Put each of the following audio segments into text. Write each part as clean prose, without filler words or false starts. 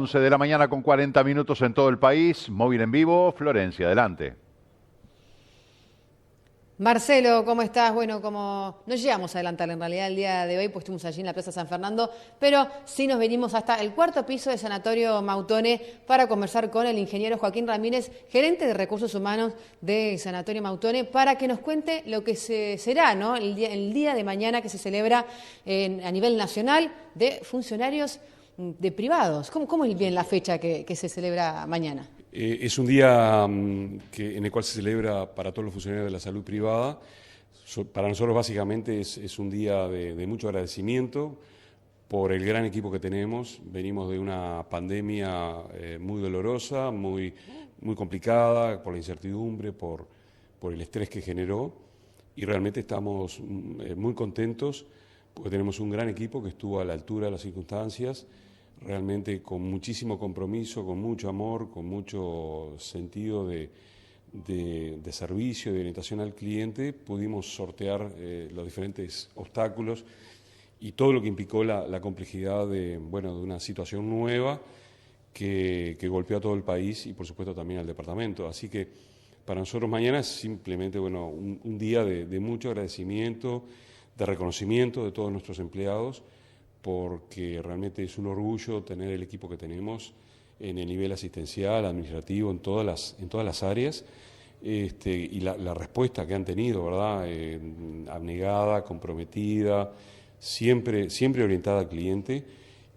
11 de la mañana con 40 minutos en todo el país. Móvil en vivo, Florencia, adelante. Marcelo, ¿cómo estás? Bueno, como no llegamos a adelantar en realidad el día de hoy, pues estuvimos allí en la Plaza San Fernando, pero sí nos venimos hasta el cuarto piso del Sanatorio Mautone para conversar con el ingeniero Joaquín Ramírez, gerente de Recursos Humanos del Sanatorio Mautone, para que nos cuente lo que será, ¿no? el día de mañana que se celebra a nivel nacional de funcionarios de privados. ¿Cómo es bien la fecha que se celebra mañana? Es un día en el cual se celebra para todos los funcionarios de la salud privada. Para nosotros básicamente es un día de mucho agradecimiento por el gran equipo que tenemos. Venimos de una pandemia muy dolorosa, muy complicada, por la incertidumbre, por el estrés que generó, y realmente estamos muy contentos porque tenemos un gran equipo que estuvo a la altura de las circunstancias, realmente con muchísimo compromiso, con mucho amor, con mucho sentido de servicio, de orientación al cliente. Pudimos sortear los diferentes obstáculos y todo lo que implicó la complejidad de una situación nueva que golpeó a todo el país y por supuesto también al departamento. Así que para nosotros mañana es simplemente un día de mucho agradecimiento, de reconocimiento de todos nuestros empleados, porque realmente es un orgullo tener el equipo que tenemos en el nivel asistencial, administrativo, en todas las áreas, y la respuesta que han tenido, ¿verdad? Abnegada, comprometida, siempre orientada al cliente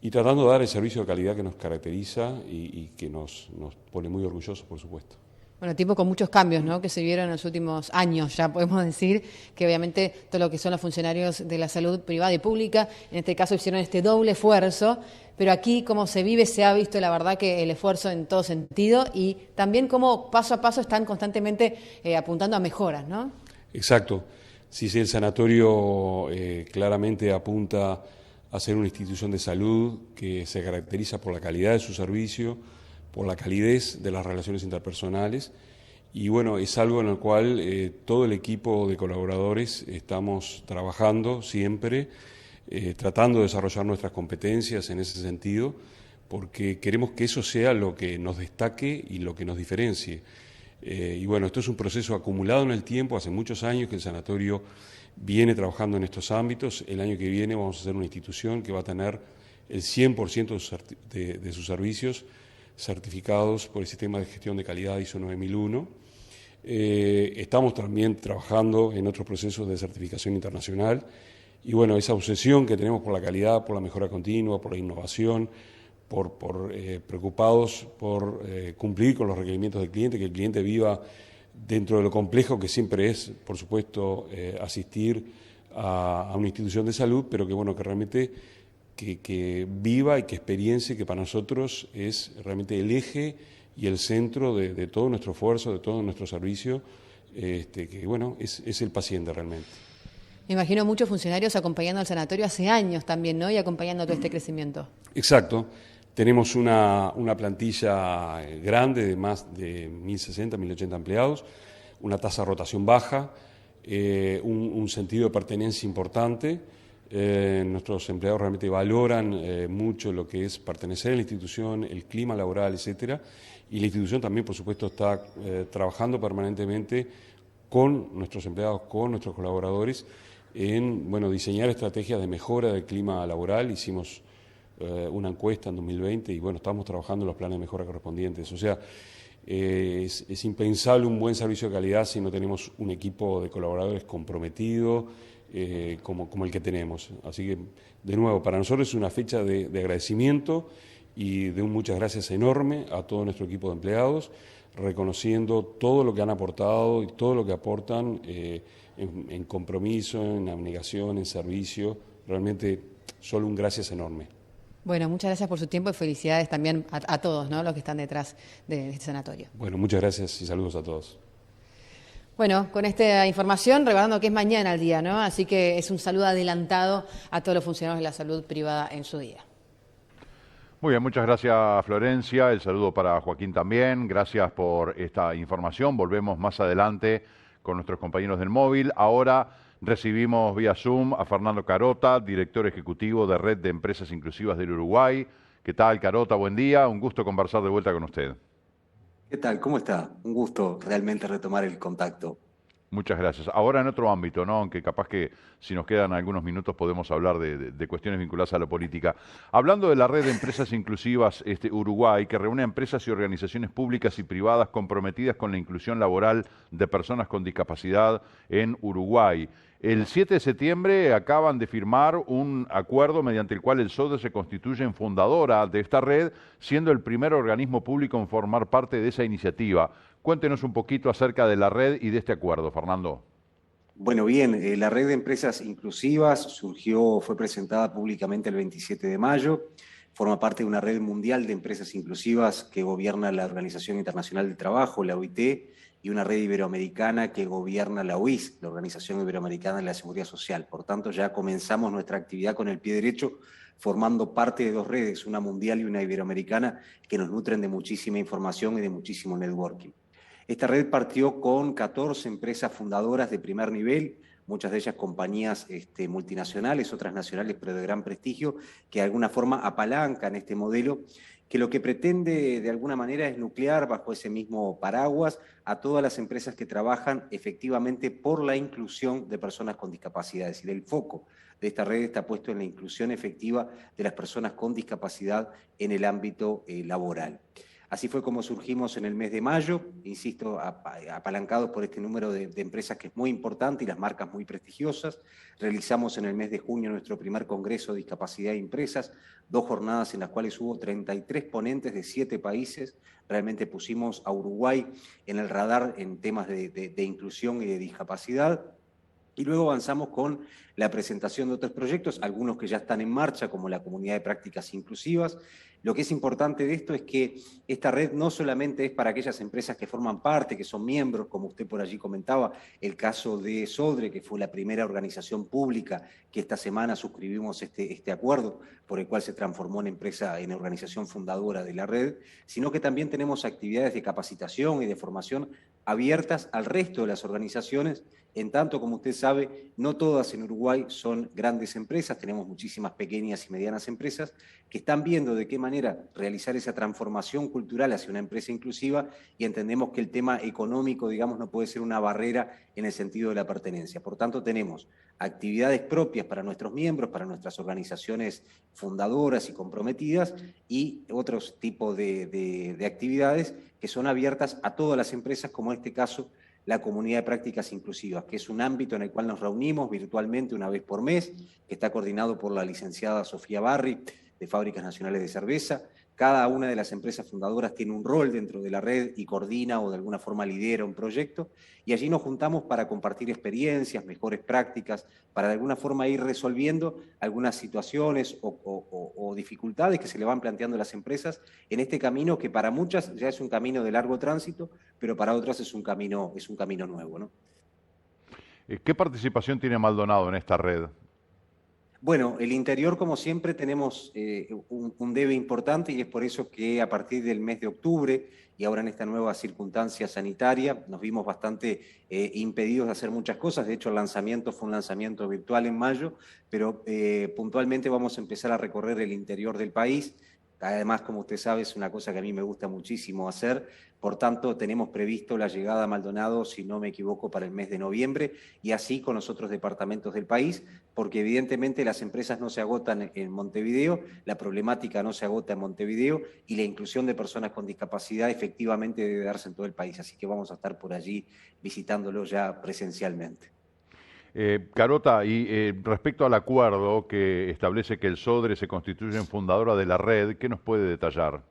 y tratando de dar el servicio de calidad que nos caracteriza y que nos pone muy orgullosos, por supuesto. Bueno, tiempo con muchos cambios, ¿no?, que se vieron en los últimos años, ya podemos decir que obviamente todo lo que son los funcionarios de la salud privada y pública, en este caso hicieron este doble esfuerzo, pero aquí cómo se vive, se ha visto la verdad que el esfuerzo en todo sentido y también cómo paso a paso están constantemente apuntando a mejoras, ¿no? Exacto. Sí, el sanatorio claramente apunta a ser una institución de salud que se caracteriza por la calidad de su servicio, por la calidez de las relaciones interpersonales, y es algo en el cual todo el equipo de colaboradores estamos trabajando siempre, tratando de desarrollar nuestras competencias en ese sentido, porque queremos que eso sea lo que nos destaque y lo que nos diferencie. Esto es un proceso acumulado en el tiempo, hace muchos años que el sanatorio viene trabajando en estos ámbitos. El año que viene vamos a ser una institución que va a tener el 100% de sus servicios certificados por el Sistema de Gestión de Calidad ISO 9001. Estamos también trabajando en otros procesos de certificación internacional y esa obsesión que tenemos por la calidad, por la mejora continua, por la innovación, preocupados por cumplir con los requerimientos del cliente, que el cliente viva dentro de lo complejo que siempre es, por supuesto, asistir a una institución de salud, pero que realmente que viva y que experiencie, que para nosotros es realmente el eje y el centro de todo nuestro esfuerzo, de todo nuestro servicio, es el paciente realmente. Me imagino muchos funcionarios acompañando al sanatorio hace años también, ¿no?, y acompañando todo este crecimiento. Exacto. Tenemos una plantilla grande de más de 1.060, 1.080 empleados, una tasa de rotación baja, un sentido de pertenencia importante. Nuestros empleados realmente valoran mucho lo que es pertenecer a la institución, el clima laboral, etcétera, y la institución también, por supuesto, está trabajando permanentemente con nuestros empleados, con nuestros colaboradores, en diseñar estrategias de mejora del clima laboral. Hicimos una encuesta en 2020 y estamos trabajando en los planes de mejora correspondientes. O sea, es impensable un buen servicio de calidad si no tenemos un equipo de colaboradores comprometido, como el que tenemos. Así que, de nuevo, para nosotros es una fecha de agradecimiento y de un muchas gracias enorme a todo nuestro equipo de empleados, reconociendo todo lo que han aportado y todo lo que aportan en compromiso, en abnegación, en servicio. Realmente solo un gracias enorme. Bueno, muchas gracias por su tiempo y felicidades también a todos, ¿no?, los que están detrás de este sanatorio. Bueno, muchas gracias y saludos a todos. Bueno, con esta información, recordando que es mañana el día, ¿no? Así que es un saludo adelantado a todos los funcionarios de la salud privada en su día. Muy bien, muchas gracias Florencia, el saludo para Joaquín también, gracias por esta información. Volvemos más adelante con nuestros compañeros del móvil. Ahora recibimos vía Zoom a Fernando Carota, director ejecutivo de Red de Empresas Inclusivas del Uruguay, ¿Qué tal, Carota? Buen día, un gusto conversar de vuelta con usted. ¿Qué tal? ¿Cómo está? Un gusto realmente retomar el contacto. Muchas gracias. Ahora en otro ámbito, ¿no? Aunque capaz que si nos quedan algunos minutos podemos hablar de cuestiones vinculadas a la política. Hablando de la red de empresas inclusivas Uruguay, que reúne a empresas y organizaciones públicas y privadas comprometidas con la inclusión laboral de personas con discapacidad en Uruguay. El 7 de septiembre acaban de firmar un acuerdo mediante el cual el SODRE se constituye en fundadora de esta red, siendo el primer organismo público en formar parte de esa iniciativa. Cuéntenos un poquito acerca de la red y de este acuerdo, Fernando. Bueno, bien, la red de empresas inclusivas fue presentada públicamente el 27 de mayo, forma parte de una red mundial de empresas inclusivas que gobierna la Organización Internacional del Trabajo, la OIT, y una red iberoamericana que gobierna la OIS, la Organización Iberoamericana de la Seguridad Social. Por tanto, ya comenzamos nuestra actividad con el pie derecho, formando parte de dos redes, una mundial y una iberoamericana, que nos nutren de muchísima información y de muchísimo networking. Esta red partió con 14 empresas fundadoras de primer nivel, muchas de ellas compañías multinacionales, otras nacionales, pero de gran prestigio, que de alguna forma apalancan este modelo, que lo que pretende de alguna manera es nuclear bajo ese mismo paraguas a todas las empresas que trabajan efectivamente por la inclusión de personas con discapacidades. Y el foco de esta red está puesto en la inclusión efectiva de las personas con discapacidad en el ámbito laboral. Así fue como surgimos en el mes de mayo, insisto, apalancados por este número de empresas que es muy importante y las marcas muy prestigiosas. Realizamos en el mes de junio nuestro primer congreso de discapacidad e empresas, 2 jornadas en las cuales hubo 33 ponentes de 7 países. Realmente pusimos a Uruguay en el radar en temas de inclusión y de discapacidad. Y luego avanzamos con la presentación de otros proyectos, algunos que ya están en marcha, como la comunidad de prácticas inclusivas. Lo que es importante de esto es que esta red no solamente es para aquellas empresas que forman parte, que son miembros, como usted por allí comentaba, el caso de SODRE, que fue la primera organización pública que esta semana suscribimos este acuerdo, por el cual se transformó en organización fundadora de la red, sino que también tenemos actividades de capacitación y de formación abiertas al resto de las organizaciones. En tanto, como usted sabe, no todas en Uruguay son grandes empresas, tenemos muchísimas pequeñas y medianas empresas que están viendo de qué manera realizar esa transformación cultural hacia una empresa inclusiva, y entendemos que el tema económico, digamos, no puede ser una barrera en el sentido de la pertenencia. Por tanto, tenemos actividades propias para nuestros miembros, para nuestras organizaciones fundadoras y comprometidas, y otros tipos de actividades que son abiertas a todas las empresas, como en este caso la comunidad de prácticas inclusivas, que es un ámbito en el cual nos reunimos virtualmente una vez por mes, que está coordinado por la licenciada Sofía Barri, de Fábricas Nacionales de Cerveza. Cada una de las empresas fundadoras tiene un rol dentro de la red y coordina o de alguna forma lidera un proyecto, y allí nos juntamos para compartir experiencias, mejores prácticas, para de alguna forma ir resolviendo algunas situaciones o dificultades que se le van planteando a las empresas en este camino que para muchas ya es un camino de largo tránsito, pero para otras es un camino nuevo, ¿no? ¿Qué participación tiene Maldonado en esta red? Bueno, el interior, como siempre, tenemos un debe importante, y es por eso que a partir del mes de octubre y ahora en esta nueva circunstancia sanitaria nos vimos bastante impedidos de hacer muchas cosas. De hecho, el lanzamiento fue un lanzamiento virtual en mayo, pero puntualmente vamos a empezar a recorrer el interior del país. Además, como usted sabe, es una cosa que a mí me gusta muchísimo hacer. Por tanto, tenemos previsto la llegada a Maldonado, si no me equivoco, para el mes de noviembre, y así con los otros departamentos del país, porque evidentemente las empresas no se agotan en Montevideo, la problemática no se agota en Montevideo, y la inclusión de personas con discapacidad efectivamente debe darse en todo el país. Así que vamos a estar por allí visitándolo ya presencialmente. Carota, y respecto al acuerdo que establece que el SODRE se constituye en fundadora de la red, ¿qué nos puede detallar?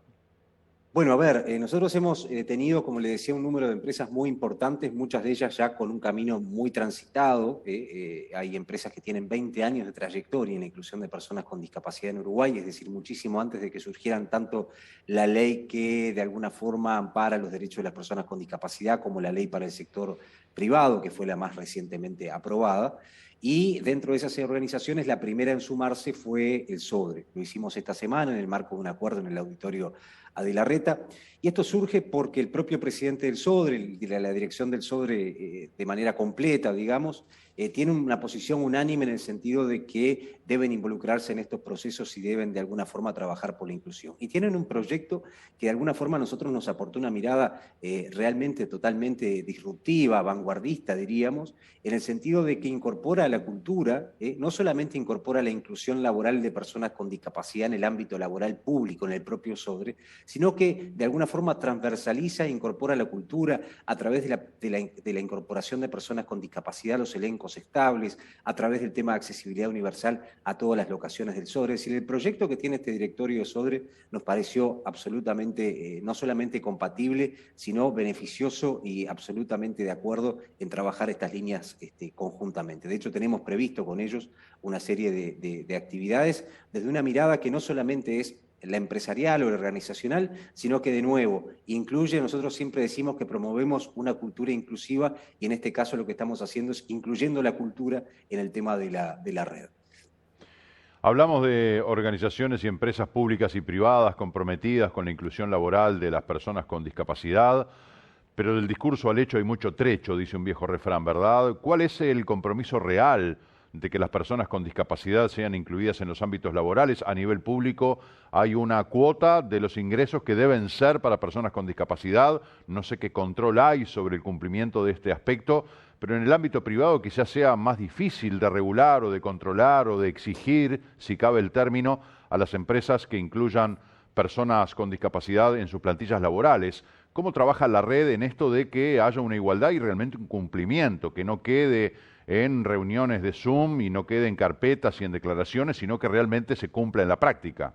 Bueno, a ver, nosotros hemos tenido, como le decía, un número de empresas muy importantes, muchas de ellas ya con un camino muy transitado. Hay empresas que tienen 20 años de trayectoria en la inclusión de personas con discapacidad en Uruguay, es decir, muchísimo antes de que surgieran tanto la ley que de alguna forma ampara los derechos de las personas con discapacidad como la ley para el sector privado, que fue la más recientemente aprobada. Y dentro de esas organizaciones, la primera en sumarse fue el SODRE. Lo hicimos esta semana en el marco de un acuerdo en el auditorio De la Reta. Y esto surge porque el propio presidente del SODRE, la dirección del SODRE de manera completa, digamos, tiene una posición unánime en el sentido de que deben involucrarse en estos procesos y deben de alguna forma trabajar por la inclusión. Y tienen un proyecto que de alguna forma a nosotros nos aportó una mirada realmente totalmente disruptiva, vanguardista, diríamos, en el sentido de que incorpora a la cultura, no solamente incorpora la inclusión laboral de personas con discapacidad en el ámbito laboral público, en el propio SODRE, sino que de alguna forma transversaliza e incorpora la cultura a través de la incorporación de personas con discapacidad a los elencos estables, a través del tema de accesibilidad universal a todas las locaciones del SODRE. Es decir, el proyecto que tiene este directorio de SODRE nos pareció absolutamente, no solamente compatible, sino beneficioso y absolutamente de acuerdo en trabajar estas líneas conjuntamente. De hecho, tenemos previsto con ellos una serie de actividades desde una mirada que no solamente es la empresarial o la organizacional, sino que de nuevo incluye, nosotros siempre decimos que promovemos una cultura inclusiva y en este caso lo que estamos haciendo es incluyendo la cultura en el tema de la red. Hablamos de organizaciones y empresas públicas y privadas comprometidas con la inclusión laboral de las personas con discapacidad, pero del discurso al hecho hay mucho trecho, dice un viejo refrán, ¿verdad? ¿Cuál es el compromiso real de que las personas con discapacidad sean incluidas en los ámbitos laborales? A nivel público hay una cuota de los ingresos que deben ser para personas con discapacidad. No sé qué control hay sobre el cumplimiento de este aspecto, pero en el ámbito privado quizás sea más difícil de regular o de controlar o de exigir, si cabe el término, a las empresas que incluyan personas con discapacidad en sus plantillas laborales. ¿Cómo trabaja la red en esto de que haya una igualdad y realmente un cumplimiento, que no quede en reuniones de Zoom y no quede en carpetas y en declaraciones, sino que realmente se cumpla en la práctica?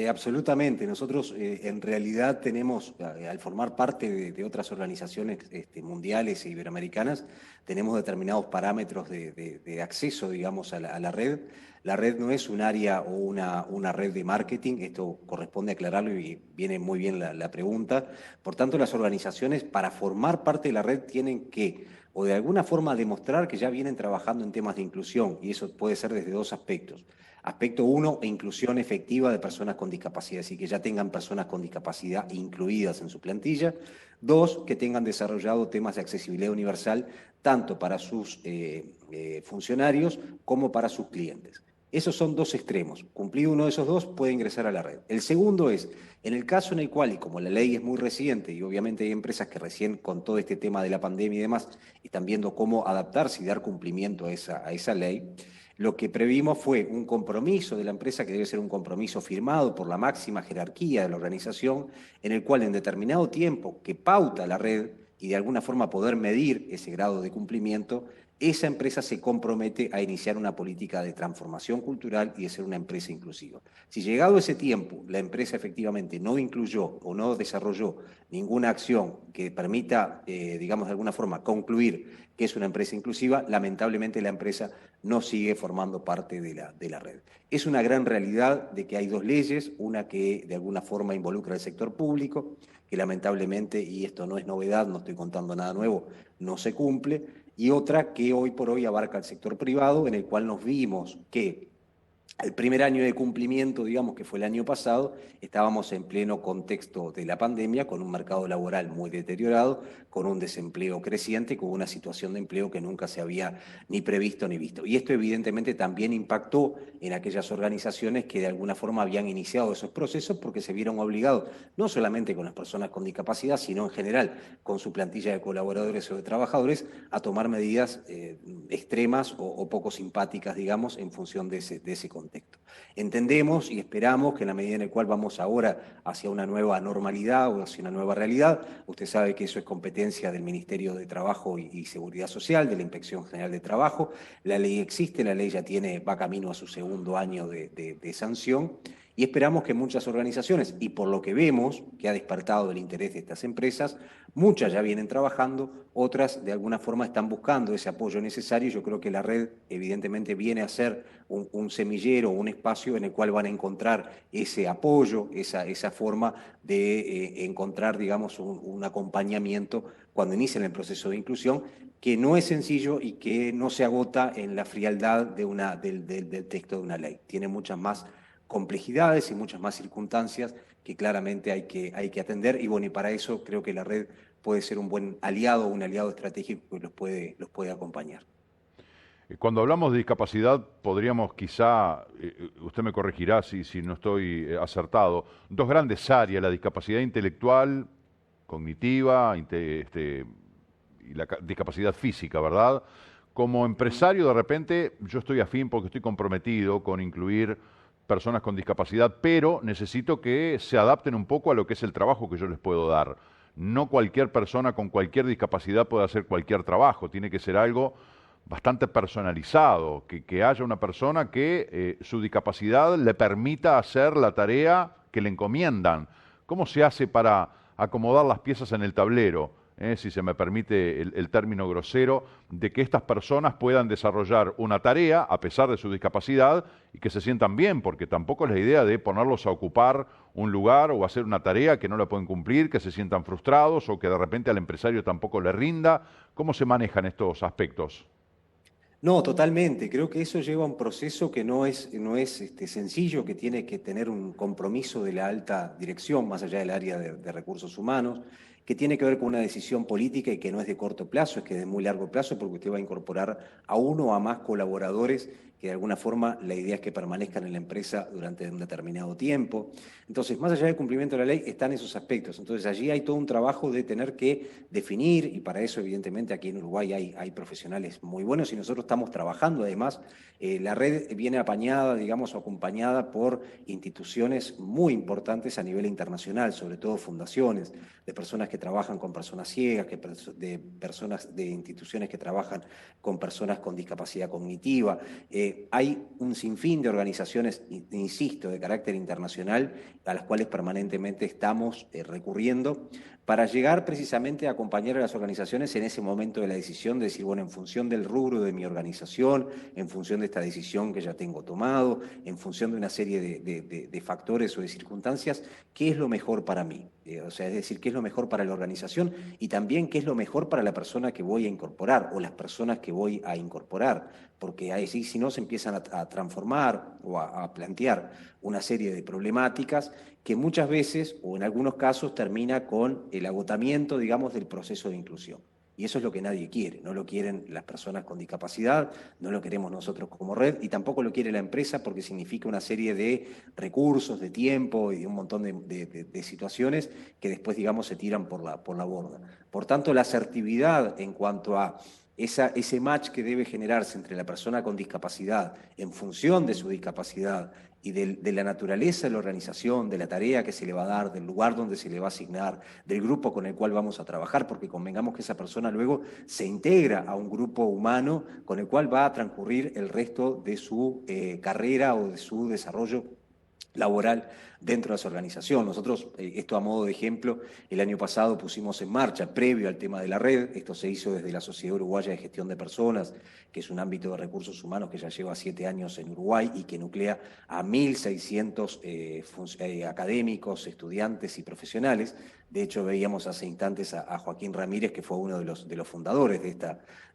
Absolutamente. Nosotros en realidad tenemos, al formar parte de otras organizaciones mundiales e iberoamericanas, tenemos determinados parámetros de acceso, digamos, a la red. La red no es un área o una red de marketing, esto corresponde aclararlo y viene muy bien la pregunta. Por tanto, las organizaciones para formar parte de la red tienen que o de alguna forma demostrar que ya vienen trabajando en temas de inclusión, y eso puede ser desde dos aspectos. Aspecto uno, inclusión efectiva de personas con discapacidad, es decir, que ya tengan personas con discapacidad incluidas en su plantilla. Dos, que tengan desarrollado temas de accesibilidad universal tanto para sus funcionarios como para sus clientes. Esos son dos extremos. Cumplido uno de esos dos, puede ingresar a la red. El segundo es, en el caso en el cual, y como la ley es muy reciente, y obviamente hay empresas que recién con todo este tema de la pandemia y demás, están viendo cómo adaptarse y dar cumplimiento a esa ley, lo que previmos fue un compromiso de la empresa, que debe ser un compromiso firmado por la máxima jerarquía de la organización, en el cual en determinado tiempo que pauta la red y de alguna forma poder medir ese grado de cumplimiento, esa empresa se compromete a iniciar una política de transformación cultural y de ser una empresa inclusiva. Si llegado ese tiempo la empresa efectivamente no incluyó o no desarrolló ninguna acción que permita, digamos de alguna forma, concluir que es una empresa inclusiva, lamentablemente la empresa no sigue formando parte de la red. Es una gran realidad de que hay dos leyes, una que de alguna forma involucra al sector público, que lamentablemente, y esto no es novedad, no estoy contando nada nuevo, no se cumple, y otra que hoy por hoy abarca el sector privado, en el cual nos vimos que el primer año de cumplimiento, digamos que fue el año pasado, estábamos en pleno contexto de la pandemia, con un mercado laboral muy deteriorado, con un desempleo creciente, con una situación de empleo que nunca se había ni previsto ni visto. Y esto evidentemente también impactó en aquellas organizaciones que de alguna forma habían iniciado esos procesos porque se vieron obligados, no solamente con las personas con discapacidad, sino en general con su plantilla de colaboradores o de trabajadores, a tomar medidas extremas o poco simpáticas, digamos, en función de ese contexto. Entendemos y esperamos que en la medida en la cual vamos ahora hacia una nueva normalidad o hacia una nueva realidad, usted sabe que eso es competencia del Ministerio de Trabajo y Seguridad Social, de la Inspección General de Trabajo. La ley existe, la ley ya va camino a su segundo año de sanción, y esperamos que muchas organizaciones, y por lo que vemos que ha despertado el interés de estas empresas, muchas ya vienen trabajando, otras de alguna forma están buscando ese apoyo necesario. Yo creo que la red evidentemente viene a ser un semillero, un espacio en el cual van a encontrar ese apoyo, esa forma de encontrar, digamos, un acompañamiento cuando inician el proceso de inclusión, que no es sencillo y que no se agota en la frialdad del texto de una ley. Tiene muchas más complejidades y muchas más circunstancias que claramente hay que atender. Y bueno, y para eso creo que la red puede ser un buen aliado, un aliado estratégico que los puede acompañar. Cuando hablamos de discapacidad, podríamos quizá, usted me corregirá si no estoy acertado, dos grandes áreas, la discapacidad intelectual, cognitiva, y la discapacidad física, ¿verdad? Como empresario, de repente, yo estoy afín porque estoy comprometido con incluir personas con discapacidad, pero necesito que se adapten un poco a lo que es el trabajo que yo les puedo dar. No cualquier persona con cualquier discapacidad puede hacer cualquier trabajo, tiene que ser algo bastante personalizado, que haya una persona que su discapacidad le permita hacer la tarea que le encomiendan. ¿Cómo se hace para acomodar las piezas en el tablero, si se me permite el término grosero, de que estas personas puedan desarrollar una tarea a pesar de su discapacidad y que se sientan bien? Porque tampoco es la idea de ponerlos a ocupar un lugar o hacer una tarea que no la pueden cumplir, que se sientan frustrados o que de repente al empresario tampoco le rinda. ¿Cómo se manejan estos aspectos? No, totalmente. Creo que eso lleva a un proceso que no es sencillo, que tiene que tener un compromiso de la alta dirección, más allá del área de recursos humanos, que tiene que ver con una decisión política y que no es de corto plazo, es que es de muy largo plazo, porque usted va a incorporar a uno o a más colaboradores que de alguna forma la idea es que permanezcan en la empresa durante un determinado tiempo. Entonces, más allá del cumplimiento de la ley, están esos aspectos. Entonces, allí hay todo un trabajo de tener que definir, y para eso, evidentemente, aquí en Uruguay hay profesionales muy buenos y nosotros estamos trabajando. Además, la red viene apañada, digamos, o acompañada por instituciones muy importantes a nivel internacional, sobre todo fundaciones, de personas que trabajan con personas ciegas, de instituciones que trabajan con personas con discapacidad cognitiva. Hay un sinfín de organizaciones, insisto, de carácter internacional, a las cuales permanentemente estamos recurriendo para llegar precisamente a acompañar a las organizaciones en ese momento de la decisión, de decir, bueno, en función del rubro de mi organización, en función de esta decisión que ya tengo tomado, en función de una serie de factores o de circunstancias, ¿qué es lo mejor para mí? O sea, es decir, ¿qué es lo mejor para la organización? Y también, ¿qué es lo mejor para la persona que voy a incorporar o las personas que voy a incorporar? Porque ahí sí, si no, se empiezan a transformar o a plantear una serie de problemáticas que muchas veces, o en algunos casos, termina con el agotamiento, digamos, del proceso de inclusión. Y eso es lo que nadie quiere, no lo quieren las personas con discapacidad, no lo queremos nosotros como red y tampoco lo quiere la empresa porque significa una serie de recursos, de tiempo y de un montón de situaciones que después, digamos, se tiran por la borda. Por tanto, la asertividad en cuanto a ese match que debe generarse entre la persona con discapacidad en función de su discapacidad y de la naturaleza de la organización, de la tarea que se le va a dar, del lugar donde se le va a asignar, del grupo con el cual vamos a trabajar, porque convengamos que esa persona luego se integra a un grupo humano con el cual va a transcurrir el resto de su carrera o de su desarrollo laboral dentro de esa organización. Nosotros, esto a modo de ejemplo, el año pasado pusimos en marcha, previo al tema de la red, esto se hizo desde la Sociedad Uruguaya de Gestión de Personas, que es un ámbito de recursos humanos que ya lleva 7 años en Uruguay y que nuclea a 1.600 académicos, estudiantes y profesionales. De hecho, veíamos hace instantes a Joaquín Ramírez, que fue uno de los fundadores de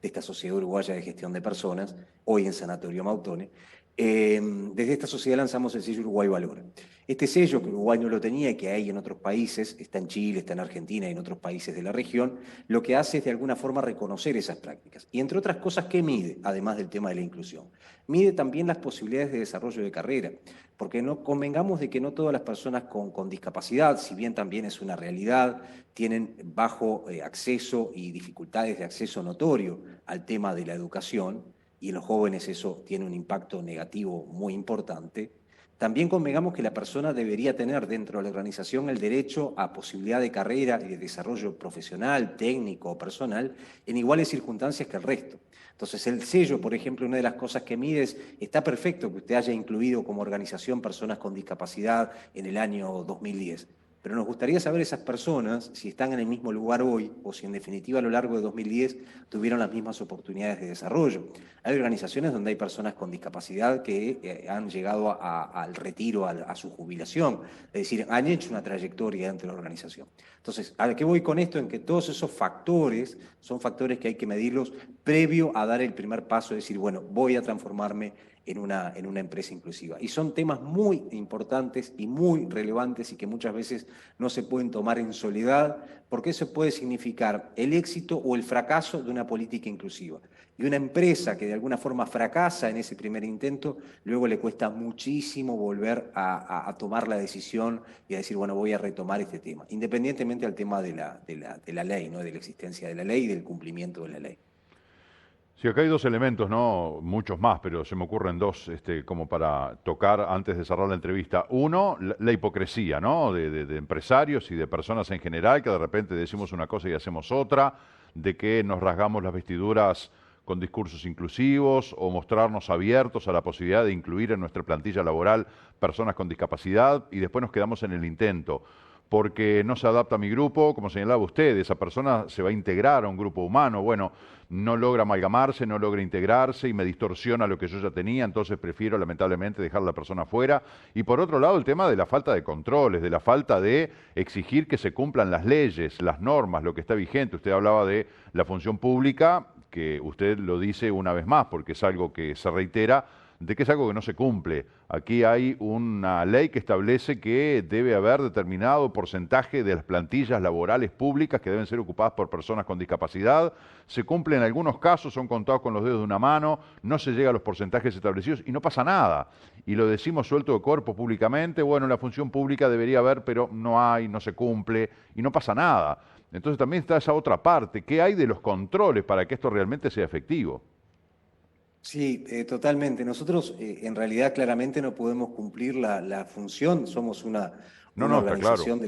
esta Sociedad Uruguaya de Gestión de Personas, hoy en Sanatorio Mautone. Desde esta sociedad lanzamos el sello Uruguay Valora. Este sello, que Uruguay no lo tenía y que hay en otros países, está en Chile, está en Argentina y en otros países de la región, lo que hace es de alguna forma reconocer esas prácticas. Y entre otras cosas, ¿qué mide? Además del tema de la inclusión. Mide también las posibilidades de desarrollo de carrera, porque no convengamos de que no todas las personas con discapacidad, si bien también es una realidad, tienen bajo acceso y dificultades de acceso notorio al tema de la educación, y en los jóvenes eso tiene un impacto negativo muy importante. También convengamos que la persona debería tener dentro de la organización el derecho a posibilidad de carrera y de desarrollo profesional, técnico o personal en iguales circunstancias que el resto. Entonces el sello, por ejemplo, una de las cosas que mide es, está perfecto que usted haya incluido como organización personas con discapacidad en el año 2010, pero nos gustaría saber esas personas si están en el mismo lugar hoy o si en definitiva a lo largo de 2010 tuvieron las mismas oportunidades de desarrollo. Hay organizaciones donde hay personas con discapacidad que han llegado al retiro, a su jubilación, es decir, han hecho una trayectoria dentro de la organización. Entonces, ¿a qué voy con esto? En que todos esos factores son factores que hay que medirlos previo a dar el primer paso, es decir, bueno, voy a transformarme en una empresa inclusiva. Y son temas muy importantes y muy relevantes y que muchas veces no se pueden tomar en soledad, porque eso puede significar el éxito o el fracaso de una política inclusiva. Y una empresa que de alguna forma fracasa en ese primer intento, luego le cuesta muchísimo volver a tomar la decisión y a decir, bueno, voy a retomar este tema, independientemente del tema de la ley, ¿no? De la existencia de la ley y del cumplimiento de la ley. Sí, acá hay dos elementos, ¿no? Muchos más, pero se me ocurren dos como para tocar antes de cerrar la entrevista. Uno, la hipocresía, ¿no? De empresarios y de personas en general, que de repente decimos una cosa y hacemos otra, de que nos rasgamos las vestiduras con discursos inclusivos o mostrarnos abiertos a la posibilidad de incluir en nuestra plantilla laboral personas con discapacidad y después nos quedamos en el intento porque no se adapta a mi grupo, como señalaba usted, esa persona se va a integrar a un grupo humano, bueno, no logra amalgamarse, no logra integrarse y me distorsiona lo que yo ya tenía, entonces prefiero lamentablemente dejar a la persona fuera. Y por otro lado, el tema de la falta de controles, de la falta de exigir que se cumplan las leyes, las normas, lo que está vigente. Usted hablaba de la función pública, que usted lo dice una vez más, porque es algo que se reitera, de que es algo que no se cumple. Aquí hay una ley que establece que debe haber determinado porcentaje de las plantillas laborales públicas que deben ser ocupadas por personas con discapacidad. Se cumple en algunos casos, son contados con los dedos de una mano, no se llega a los porcentajes establecidos y no pasa nada. Y lo decimos suelto de cuerpo públicamente, bueno, la función pública debería haber, pero no hay, no se cumple y no pasa nada. Entonces también está esa otra parte. ¿Qué hay de los controles para que esto realmente sea efectivo? Sí, totalmente. Nosotros en realidad claramente no podemos cumplir la función, somos No, una no, está claro. organización de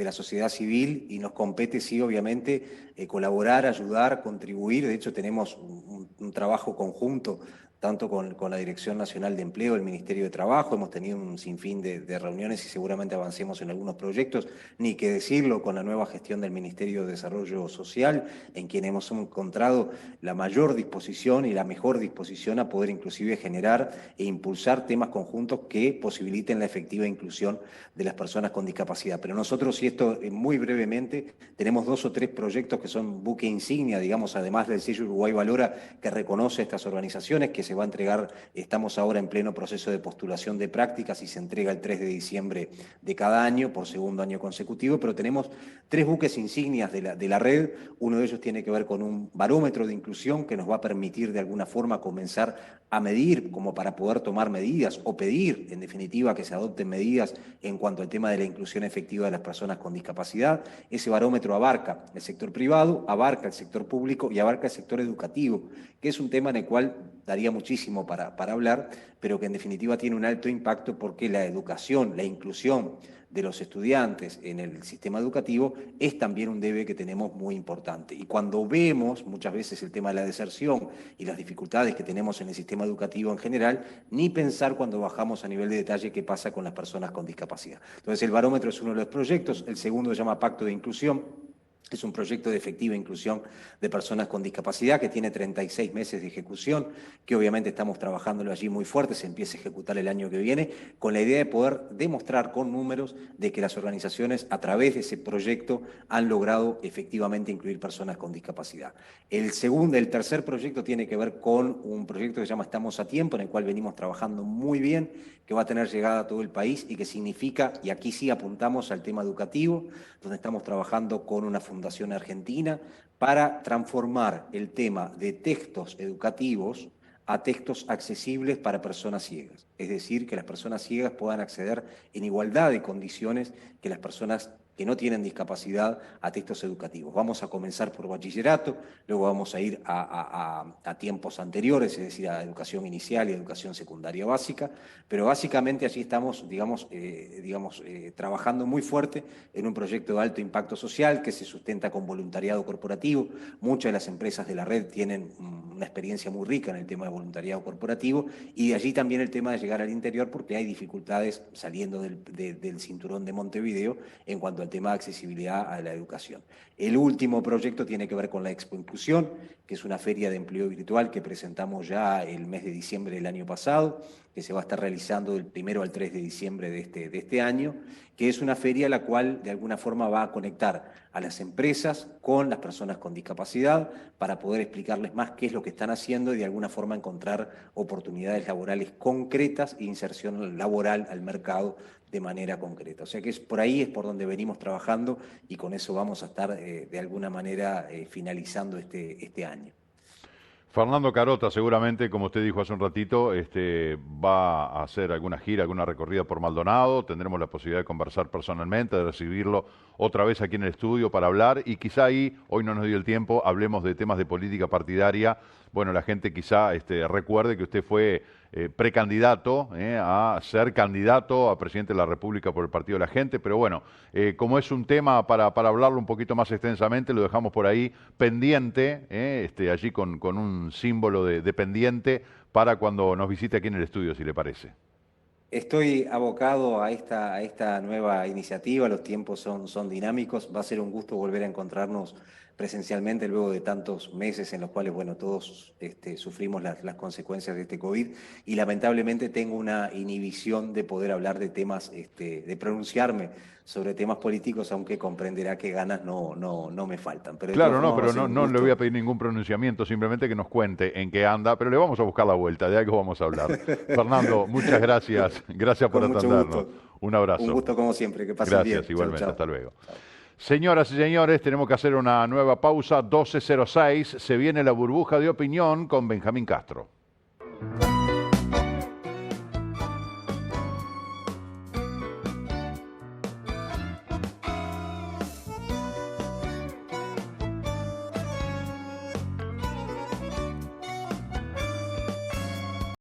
la sociedad civil y nos compete, sí, obviamente, colaborar, ayudar, contribuir. De hecho, tenemos un trabajo conjunto tanto con la Dirección Nacional de Empleo, el Ministerio de Trabajo, hemos tenido un sinfín de reuniones y seguramente avancemos en algunos proyectos, ni que decirlo con la nueva gestión del Ministerio de Desarrollo Social, en quien hemos encontrado la mayor disposición y la mejor disposición a poder inclusive generar e impulsar temas conjuntos que posibiliten la efectiva inclusión de las personas con discapacidad. Pero nosotros, y esto muy brevemente, tenemos 2 o 3 proyectos que son buque insignia, digamos, además del sello Uruguay Valora, que reconoce a estas organizaciones, que se va a entregar, estamos ahora en pleno proceso de postulación de prácticas y se entrega el 3 de diciembre de cada año, por segundo año consecutivo, pero tenemos 3 buques insignias de la red. Uno de ellos tiene que ver con un barómetro de inclusión que nos va a permitir de alguna forma comenzar a medir como para poder tomar medidas o pedir, en definitiva, que se adopten medidas en cuanto al tema de la inclusión efectiva de las personas con discapacidad. Ese barómetro abarca el sector privado, abarca el sector público y abarca el sector educativo, que es un tema en el cual daría muchísimo para hablar, pero que en definitiva tiene un alto impacto porque la educación, la inclusión de los estudiantes en el sistema educativo es también un debe que tenemos muy importante. Y cuando vemos muchas veces el tema de la deserción y las dificultades que tenemos en el sistema educativo en general, ni pensar cuando bajamos a nivel de detalle qué pasa con las personas con discapacidad. Entonces el barómetro es uno de los proyectos, el segundo se llama Pacto de Inclusión. Es un proyecto de efectiva inclusión de personas con discapacidad que tiene 36 meses de ejecución, que obviamente estamos trabajándolo allí muy fuerte, se empieza a ejecutar el año que viene, con la idea de poder demostrar con números de que las organizaciones a través de ese proyecto han logrado efectivamente incluir personas con discapacidad. El tercer proyecto tiene que ver con un proyecto que se llama Estamos a Tiempo, en el cual venimos trabajando muy bien, que va a tener llegada a todo el país y que significa, y aquí sí apuntamos al tema educativo, donde estamos trabajando con una fundación argentina para transformar el tema de textos educativos a textos accesibles para personas ciegas. Es decir, que las personas ciegas puedan acceder en igualdad de condiciones que las personas que no tienen discapacidad a textos educativos. Vamos a comenzar por bachillerato, luego vamos a ir a tiempos anteriores, es decir, a educación inicial y educación secundaria básica, pero básicamente allí estamos, trabajando muy fuerte en un proyecto de alto impacto social que se sustenta con voluntariado corporativo. Muchas de las empresas de la red tienen una experiencia muy rica en el tema de voluntariado corporativo y de allí también el tema de llegar al interior porque hay dificultades saliendo del cinturón de Montevideo en cuanto al el tema de accesibilidad a la educación. El último proyecto tiene que ver con la Expo Inclusión, que es una feria de empleo virtual que presentamos ya el mes de diciembre del año pasado, que se va a estar realizando del 1 al 3 de diciembre de este año, que es una feria la cual de alguna forma va a conectar a las empresas con las personas con discapacidad para poder explicarles más qué es lo que están haciendo y de alguna forma encontrar oportunidades laborales concretas e inserción laboral al mercado de manera concreta. O sea que por ahí es por donde venimos trabajando y con eso vamos a estar de alguna manera finalizando este año. Fernando Carota, seguramente, como usted dijo hace un ratito, va a hacer alguna gira, alguna recorrida por Maldonado. Tendremos la posibilidad de conversar personalmente, de recibirlo otra vez aquí en el estudio para hablar. Y quizá ahí, hoy no nos dio el tiempo, hablemos de temas de política partidaria. Bueno, la gente quizá recuerde que usted fue precandidato a ser candidato a presidente de la República por el Partido de la Gente, pero bueno, como es un tema para hablarlo un poquito más extensamente, lo dejamos por ahí pendiente, allí con un símbolo de pendiente para cuando nos visite aquí en el estudio, si le parece. Estoy abocado a esta nueva iniciativa, los tiempos son dinámicos, va a ser un gusto volver a encontrarnos presencialmente luego de tantos meses en los cuales, bueno, todos sufrimos las consecuencias de este COVID y lamentablemente tengo una inhibición de poder hablar de temas, de pronunciarme sobre temas políticos, aunque comprenderá que ganas no me faltan. Pero claro, no, pero no le voy a pedir ningún pronunciamiento, simplemente que nos cuente en qué anda, pero le vamos a buscar la vuelta, de algo vamos a hablar. Fernando, muchas gracias, gracias por atendernos. Un abrazo. Un gusto como siempre, que pasen bien. Gracias, igualmente, chau. Hasta luego. Chau. Señoras y señores, tenemos que hacer una nueva pausa, 12:06, se viene la burbuja de opinión con Benjamín Castro.